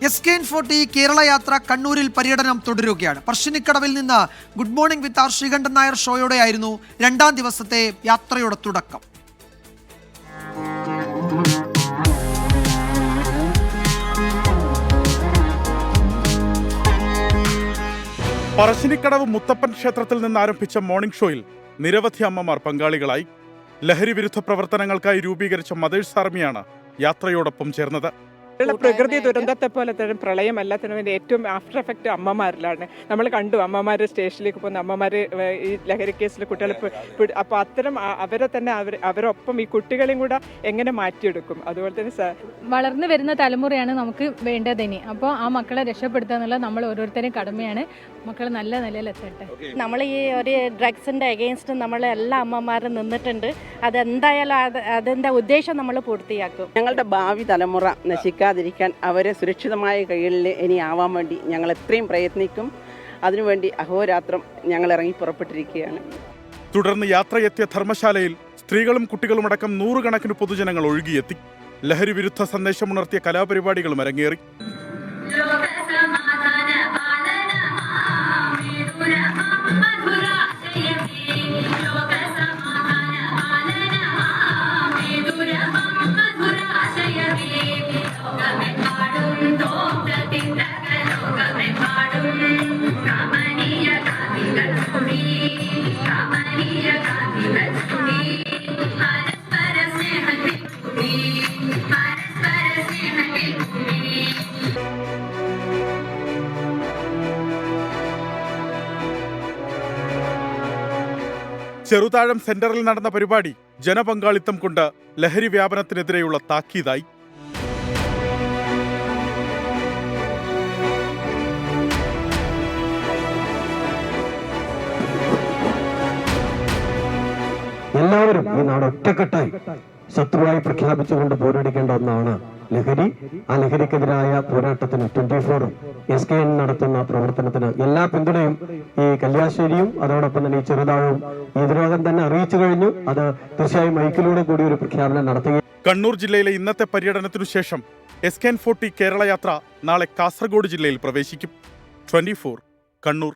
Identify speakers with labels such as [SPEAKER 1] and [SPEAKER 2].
[SPEAKER 1] SKN40 Kerala യാത്ര കണ്ണൂരിൽ പര്യടനം തുടരുകയാണ്. പറശ്ശിനിക്കടവിൽ നിന്ന് good morning with R Sreekantan Nair ഷോയോടെയായിരുന്നു രണ്ടാം ദിവസത്തെ യാത്രയുടെ തുടക്കം.
[SPEAKER 2] പറശ്ശിനിക്കടവ് മുത്തപ്പൻ ക്ഷേത്രത്തിൽ നിന്ന് ആരംഭിച്ച മോർണിംഗ് ഷോയിൽ നിരവധി അമ്മമാർ പങ്കാളികളായി. ലഹരി വിരുദ്ധ പ്രവർത്തനങ്ങൾക്കായി രൂപീകരിച്ച മദേഴ്സ് ആർമിയാണ് യാത്രയോടൊപ്പം ചേർന്നത്.
[SPEAKER 3] പ്രകൃതി ദുരന്തത്തെ പോലെ തന്നെ പ്രളയം എല്ലാത്തിനും ഏറ്റവും ആഫ്റ്റർ എഫക്റ്റ് അമ്മമാരിലാണ്. നമ്മൾ കണ്ടു അമ്മമാർ സ്റ്റേഷനിലേക്ക് പോകുന്ന അമ്മമാർ ഈ ലഹരി കേസിൽ കുട്ടികൾ. അപ്പോൾ അത്തരം അവരെ തന്നെ അവരൊപ്പം ഈ കുട്ടികളെയും കൂടെ എങ്ങനെ മാറ്റിയെടുക്കും. അതുപോലെ തന്നെ
[SPEAKER 4] വളർന്നു വരുന്ന തലമുറയാണ് നമുക്ക് വേണ്ടതിനി. അപ്പോൾ ആ മക്കളെ രക്ഷപ്പെടുത്തുക എന്നുള്ളത് നമ്മൾ ഓരോരുത്തരെയും കടമയാണ്. മക്കൾ നല്ല നിലയിലെത്തട്ടെ.
[SPEAKER 5] നമ്മൾ ഈ ഒരു ഡ്രഗ്സിൻ്റെ അഗെയിൻസ്റ്റ് നമ്മൾ എല്ലാ അമ്മമാരും നിന്നിട്ടുണ്ട്. അതെന്തായാലും അതിൻ്റെ ഉദ്ദേശം നമ്മൾ പൂർത്തിയാക്കും.
[SPEAKER 6] ഞങ്ങളുടെ ഭാവി തലമുറ നശിക്കാതിരിക്കാൻ അവരെ സുരക്ഷിതമായ കൈകളിൽ ഇനി ആവാൻ വേണ്ടി ഞങ്ങൾ എത്രയും പ്രയത്നിക്കും. അതിനുവേണ്ടി അഹോരാത്രം ഞങ്ങൾ ഇറങ്ങി പുറപ്പെട്ടിരിക്കുകയാണ്.
[SPEAKER 2] തുടർന്ന് യാത്രയെത്തിയ ധർമ്മശാലയിൽ സ്ത്രീകളും കുട്ടികളുമടക്കം നൂറുകണക്കിന് പൊതുജനങ്ങൾ ഒഴുകിയെത്തി. ലഹരി വിരുദ്ധ സന്ദേശമുണർത്തിയ കലാപരിപാടികളും അരങ്ങേറി. ചെറുതാഴം സെന്ററിൽ നടന്ന പരിപാടി ജനപങ്കാളിത്തം കൊണ്ട് ലഹരി വ്യാപനത്തിനെതിരെയുള്ള താക്കീതായി.
[SPEAKER 7] എല്ലാവരും ഈ നാട് ഒറ്റക്കെട്ടായി ശത്രുവായി പ്രഖ്യാപിച്ചുകൊണ്ട് പോരടിക്കേണ്ട ഒന്നാണ് ലഹരി. ആ ലഹരിക്കെതിരായ പോരാട്ടത്തിന് 24 SKN നടത്തുന്ന പ്രവർത്തനത്തിന് എല്ലാ പിന്തുണയും ഈ കല്യാശ്ശേരിയും അതോടൊപ്പം തന്നെ ഈ ചെറുതാഴവും ഇതിനോടകം തന്നെ അറിയിച്ചു കഴിഞ്ഞു. അത് തീർച്ചയായും മൈക്കിലൂടെ കൂടി ഒരു പ്രഖ്യാപനം നടത്തുക.
[SPEAKER 2] കണ്ണൂർ ജില്ലയിലെ ഇന്നത്തെ പര്യടനത്തിനു ശേഷം SKN40 കേരള യാത്ര നാളെ കാസർഗോഡ് ജില്ലയിൽ പ്രവേശിക്കും. 24 കണ്ണൂർ.